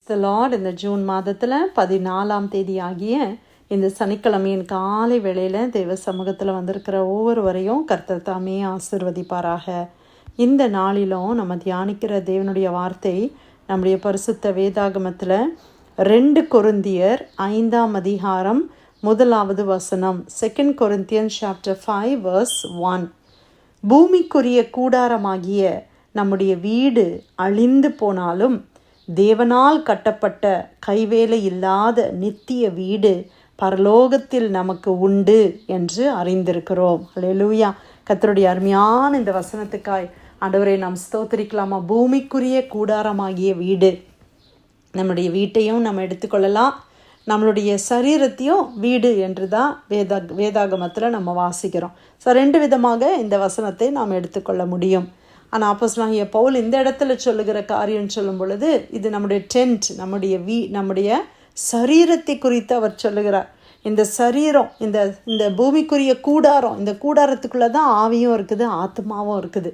த Lord. இந்த June மாதத்தில் 14ஆம் தேதி ஆகிய இந்த சனிக்கிழமையின் காலை வேளையில் தேவ சமூகத்தில் வந்திருக்கிற ஒவ்வொருவரையும் கர்த்தர் தாமே ஆசிர்வதிப்பாராக. இந்த நாளிலும் நம்ம தியானிக்கிற தேவனுடைய வார்த்தை நம்முடைய பரிசுத்த வேதாகமத்தில் 2 கொரிந்தியர் 5ஆம் அதிகாரம் 1வது வசனம். 2 Corinthians chapter 5 verse 1. பூமிக்குரிய கூடாரமாகிய நம்முடைய வீடு அழிந்து போனாலும் தேவனால் கட்டப்பட்ட கைவேலை இல்லாத நித்திய வீடு பரலோகத்தில் நமக்கு உண்டு என்று அறிந்திருக்கிறோம். அல்லேலூயா. கர்த்தருடைய அருமையான இந்த வசனத்துக்காய் ஆண்டவரை நாம் ஸ்தோத்திரிக்கலாமா. பூமிக்குரிய கூடாரமாகிய வீடு, நம்முடைய வீட்டையும் நம்ம எடுத்துக்கொள்ளலாம், நம்மளுடைய சரீரத்தையும் வீடு என்று தான் வேதாகமத்தில் நம்ம வாசிக்கிறோம். ஸோ 2 விதமாக இந்த வசனத்தை நாம் எடுத்துக்கொள்ள முடியும். ஆனால் அப்போஸ்தலனாகிய பவுல் இந்த இடத்துல சொல்லுகிற காரியம் சொல்லும் பொழுது இது நம்முடைய டென்ட், நம்முடைய சரீரத்தை குறித்து அவர் சொல்லுகிறார். இந்த சரீரம், இந்த பூமிக்குரிய கூடாரம், இந்த கூடாரத்துக்குள்ளே தான் ஆவியும் இருக்குது, ஆத்மாவும் இருக்குது.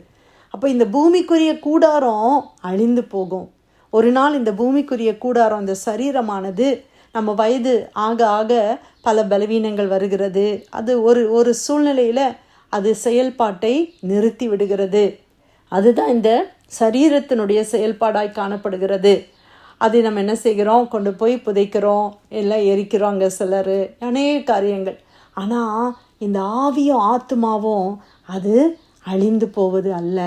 அப்போ இந்த பூமிக்குரிய கூடாரம் அழிந்து போகும். ஒரு நாள் இந்த பூமிக்குரிய கூடாரம், இந்த சரீரமானது நம்ம வயது ஆக ஆக பல பலவீனங்கள் வருகிறது. அது ஒரு சூழ்நிலையில் அது செயல்பாட்டை நிறுத்தி விடுகிறது. அதுதான் இந்த சரீரத்தினுடைய செயல்பாடாய் காணப்படுகிறது. அதை நம்ம என்ன செய்கிறோம், கொண்டு போய் புதைக்கிறோம், எல்லாம் எரிக்கிறோம், அங்கே சிலர் அநேக காரியங்கள். ஆனால் இந்த ஆவியும் ஆத்மாவும் அது அழிந்து போவது அல்ல.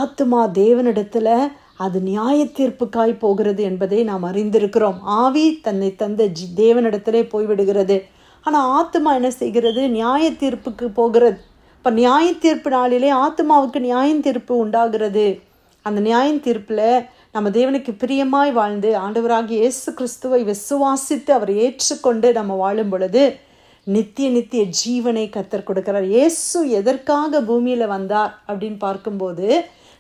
ஆத்மா தேவனிடத்தில் அது நியாய தீர்ப்புக்காய் போகிறது என்பதை நாம் அறிந்திருக்கிறோம். ஆவி தன்னை தந்த தேவனிடத்திலே போய்விடுகிறது. ஆனால் ஆத்மா என்ன செய்கிறது, நியாய தீர்ப்புக்கு போகிறது. இப்போ நியாய தீர்ப்பு நாளிலே ஆத்மாவுக்கு நியாய தீர்ப்பு உண்டாகிறது. அந்த நியாய தீர்ப்பில் நம்ம தேவனுக்கு பிரியமாய் வாழ்ந்து ஆண்டவராகிய இயேசு கிறிஸ்துவை விசுவாசித்து அவரை ஏற்றுக்கொண்டு நம்ம வாழும் பொழுது நித்திய ஜீவனை கர்த்தர் கொடுக்கிறார். இயேசு எதற்காக பூமியில் வந்தார் அப்படின்னு பார்க்கும்போது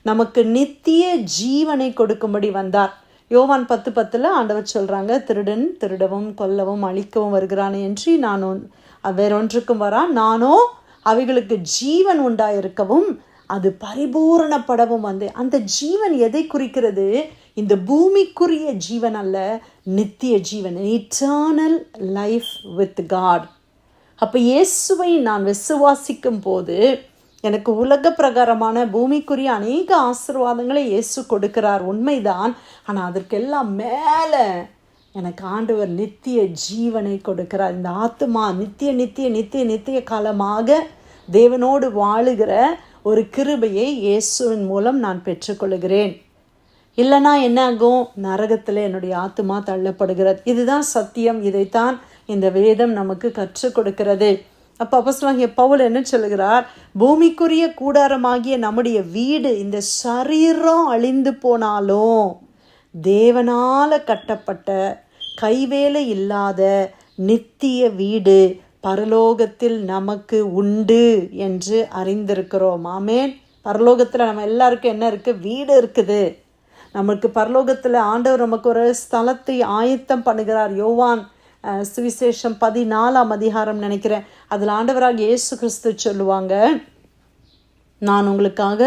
நமக்கு நித்திய ஜீவனை கொடுக்கும்படி வந்தார். யோவான் 10:10 ஆண்டவர் சொல்கிறாங்க, திருடன் திருடவும் கொல்லவும் அழிக்கவும் வருகிறானே என்று நான் வேறொன்றுக்கும் வரான், நானோ அவைகளுக்கு ஜீவன் உண்டாயிருக்கவும் அது பரிபூரணப்படவும் வந்து. அந்த ஜீவன் எதை குறிக்கிறது? இந்த பூமிக்குரிய ஜீவன் அல்ல, நித்திய ஜீவன், இட்டர்னல் லைஃப் வித் காட். அப்போ இயேசுவை நான் விசுவாசிக்கும் போது எனக்கு உலக பிரகாரமான பூமிக்குரிய அநேக ஆசீர்வாதங்களை இயேசு கொடுக்கிறார், உண்மைதான். ஆனால் அதற்கெல்லாம் மேலே எனக்கு ஆண்டவர் நித்திய ஜீவனை கொடுக்கிறார். இந்த ஆத்மா நித்திய காலமாக தேவனோடு வாழுகிற ஒரு கிருபையை இயேசுவின் மூலம் நான் பெற்றுக்கொள்கிறேன். இல்லைனா என்ன ஆகும், நரகத்தில் என்னுடைய ஆத்மா தள்ளப்படுகிறது. இதுதான் சத்தியம். இதைத்தான் இந்த வேதம் நமக்கு கற்றுக் கொடுக்கிறது. அப்போ அப்போஸ்தலனாகிய பவுல் என்ன சொல்லுகிறார், பூமிக்குரிய கூடாரமாகிய நம்முடைய வீடு, இந்த சரீரம் அழிந்து போனாலும் தேவனால் கட்டப்பட்ட கைவேலை இல்லாத நித்திய வீடு பரலோகத்தில் நமக்கு உண்டு என்று அறிந்திருக்கிறோம். ஆமேன். பரலோகத்தில் நம்ம எல்லாருக்கும் என்ன இருக்குது, வீடு இருக்குது. நமக்கு பரலோகத்தில் ஆண்டவர் நமக்கு ஒரு ஸ்தலத்தை ஆயத்தம் பண்ணுகிறார். யோவான் சுவிசேஷம் 14ஆம் அதிகாரம் நினைக்கிறேன், அதில் ஆண்டவராக இயேசு கிறிஸ்து சொல்லுவாங்க, நான் உங்களுக்காக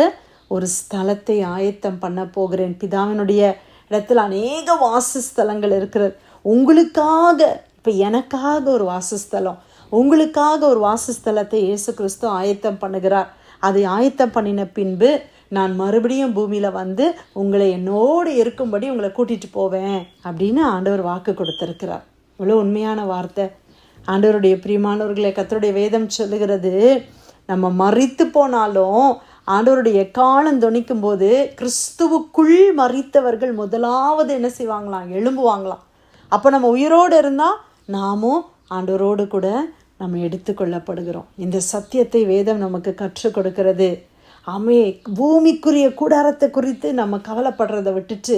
ஒரு ஸ்தலத்தை ஆயத்தம் பண்ண போகிறேன். பிதாவினுடைய இடத்துல அநேக வாசஸ்தலங்கள் இருக்கிறது. உங்களுக்காக, இப்போ எனக்காக ஒரு வாசஸ்தலம், உங்களுக்காக ஒரு வாசஸ்தலத்தை இயேசு கிறிஸ்து ஆயத்தம் பண்ணுகிறார். அதை ஆயத்தம் பண்ணின பின்பு நான் மறுபடியும் பூமியில் வந்து உங்களை என்னோடு இருக்கும்படி உங்களை கூட்டிகிட்டு போவேன் அப்படின்னு ஆண்டவர் வாக்கு கொடுத்துருக்கிறார். இவ்வளோ உண்மையான வார்த்தை. ஆண்டவருடைய பிரியமானவர்களை, கர்த்தருடைய வேதம் சொல்லுகிறது, நம்ம மரித்து போனாலும் ஆண்டவருடைய எக்காலம் தொனிக்கும் போது கிறிஸ்துவுக்குள் மரித்தவர்கள் முதலாவது என்ன செய்வாங்களாம், எழும்புவாங்களாம். அப்போ நம்ம உயிரோடு இருந்தால் நாமும் ஆண்டவரோடு கூட நம்ம எடுத்துக்கொள்ளப்படுகிறோம். இந்த சத்தியத்தை வேதம் நமக்கு கற்றுக் கொடுக்கிறது. பூமிக்குரிய கூடாரத்தை குறித்து நம்ம கவலைப்படுறதை விட்டுட்டு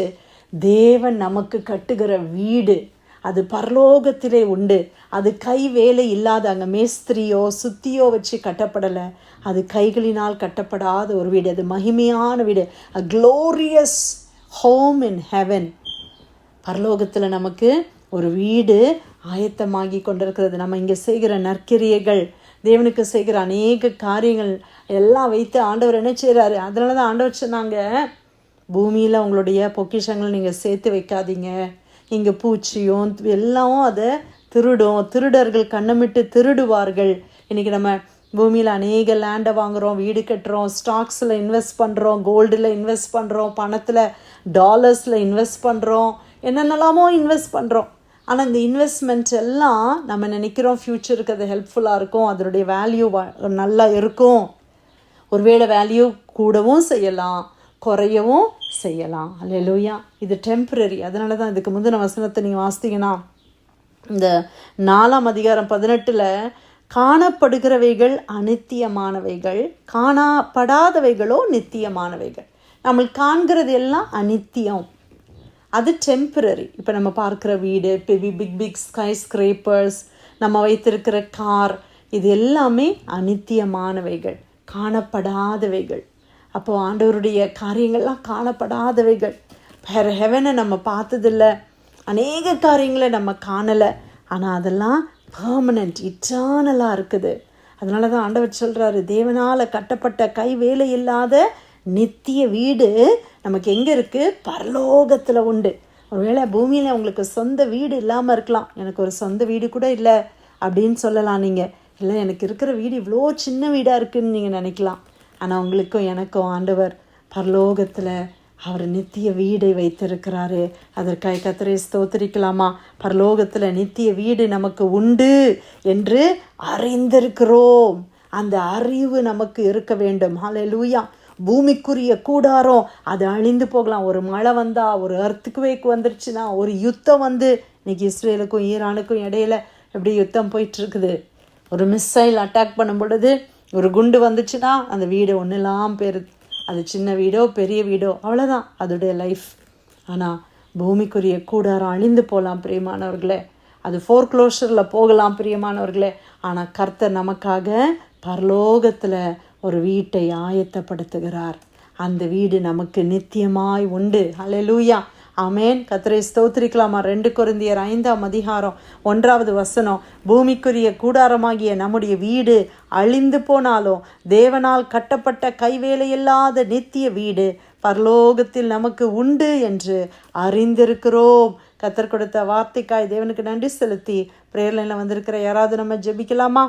தேவன் நமக்கு கட்டுகிற வீடு அது பரலோகத்திலே உண்டு. அது கை வேலை இல்லாத, அங்கே மேஸ்திரியோ சுத்தியோ வச்சு கட்டப்படலை, அது கைகளினால் கட்டப்படாத ஒரு வீடு. அது மகிமையான வீடு, a glorious home in heaven. பரலோகத்தில் நமக்கு ஒரு வீடு ஆயத்தமாகி கொண்டிருக்கிறது. நம்ம இங்கே செய்கிற நற்கிரியைகள், தேவனுக்கு செய்கிற அநேக காரியங்கள் எல்லாம் வைத்து ஆண்டவர் என்ன செய்கிறாரு. அதனால தான் ஆண்டவர் சொன்னாங்க, பூமியில் உங்களுடைய பொக்கிஷங்கள் நீங்கள் சேர்த்து வைக்காதீங்க, இங்கே பூச்சியும் எல்லாம் அதை திருடும். திருடர்கள் கண்ணமிட்டு திருடுவார்கள். இன்றைக்கி நம்ம பூமியில் அநேக லேண்டை வாங்குகிறோம், வீடு கட்டுறோம், ஸ்டாக்ஸில் இன்வெஸ்ட் பண்ணுறோம், கோல்டில் இன்வெஸ்ட் பண்ணுறோம், பணத்தில் டாலர்ஸில் இன்வெஸ்ட் பண்ணுறோம், என்னென்னலாமோ இன்வெஸ்ட் பண்ணுறோம். ஆனால் இந்த இன்வெஸ்ட்மெண்ட் எல்லாம் நம்ம நினைக்கிறோம் ஃப்யூச்சருக்கு அது ஹெல்ப்ஃபுல்லாக இருக்கும், அதனுடைய வேல்யூ நல்லா இருக்கும். ஒருவேளை வேல்யூ கூடவும் செய்யலாம், குறையவும் செய்யலாம். அல்லேலூயா. இது டெம்பரரி. அதனால தான் இதுக்கு முந்தின வசனத்தை நீங்கள் வாசித்தீங்கன்னா இந்த 4ஆம் அதிகாரம் 18 காணப்படுகிறவைகள் அநித்தியமானவைகள், காணப்படாதவைகளோ நித்தியமானவைகள். நம்ம காண்கிறது எல்லாம் அநித்தியம், அது டெம்பரரி. இப்போ நம்ம பார்க்குற வீடு, பிக் பிக் ஸ்கை ஸ்கிரேப்பர்ஸ், நம்ம வைத்திருக்கிற கார், இது எல்லாமே அநித்தியமானவைகள், காணப்படாதவைகள். அப்போது ஆண்டவருடைய காரியங்கள்லாம் காணப்படாதவைகள். வேறு ஹெவனை நம்ம பார்த்ததில்ல, அநேக காரியங்களை நம்ம காணலை, ஆனால் அதெல்லாம் பர்மனெண்ட், இட்டர்னலாக இருக்குது. அதனால தான் ஆண்டவர் சொல்கிறாரு, தேவனால் கட்டப்பட்ட கை வேலை இல்லாத நித்திய வீடு நமக்கு எங்கே இருக்குது? பரலோகத்தில் உண்டு. ஒருவேளை பூமியில் உங்களுக்கு சொந்த வீடு இல்லாமல் இருக்கலாம். எனக்கு ஒரு சொந்த வீடு கூட இல்லை அப்படின்னு சொல்லலாம் நீங்கள். இல்லை, எனக்கு இருக்கிற வீடு இவ்வளோ சின்ன வீடாக இருக்குதுன்னு நீங்கள் நினைக்கலாம். ஆனால் உங்களுக்கும் எனக்கும் ஆண்டவர் பரலோகத்தில் அவர் நித்திய வீடை வைத்திருக்கிறாரு. அதற்காக கர்த்தரை ஸ்தோத்திரிக்கலாமா? பரலோகத்தில் நித்திய வீடு நமக்கு உண்டு என்று அறிந்திருக்கிறோம். அந்த அறிவு நமக்கு இருக்க வேண்டும். ஹல்லேலூயா. பூமிக்குரிய கூடாரம் அது அழிந்து போகலாம். ஒரு மழை வந்தால், ஒரு எர்த்குவேக் வந்துருச்சுன்னா, ஒரு யுத்தம் வந்து, இன்னைக்கு இஸ்ரேலுக்கும் ஈரானுக்கும் இடையில எப்படி யுத்தம் போயிட்டுருக்குது. ஒரு மிசைல் அட்டாக் பண்ணும் பொழுது, ஒரு குண்டு வந்துச்சுன்னா அந்த வீடு ஒன்றுலாம் போயிருது. அது சின்ன வீடோ பெரிய வீடோ அவ்வளோதான் அதோடைய லைஃப். ஆனால் பூமிக்குரிய கூடாரம் அழிந்து போகலாம் பிரியமானவர்களே, அது ஃபோர்க்ளோஷரில் போகலாம் பிரியமானவர்களே. ஆனால் கர்த்தர் நமக்காக பரலோகத்தில் ஒரு வீட்டை ஆயத்தப்படுத்துகிறார். அந்த வீடு நமக்கு நித்தியமாய் உண்டு. ஹல்லேலூயா. ஆமேன். கர்த்தரை ஸ்தோத்திரிக்கலாமா? 2 கொரிந்தியர் 5ஆம் அதிகாரம் 1வது வசனம், பூமிக்குரிய கூடாரமாகிய நம்முடைய வீடு அழிந்து போனாலும் தேவனால் கட்டப்பட்ட கைவேலையில்லாத நித்திய வீடு பரலோகத்தில் நமக்கு உண்டு என்று அறிந்திருக்கிறோம். கர்த்தர் கொடுத்த வார்த்தைக்காய் தேவனுக்கு நன்றி செலுத்தி பிரேயர் லைனில் வந்திருக்கிற யாராவது நம்ம ஜெபிக்கலாமா?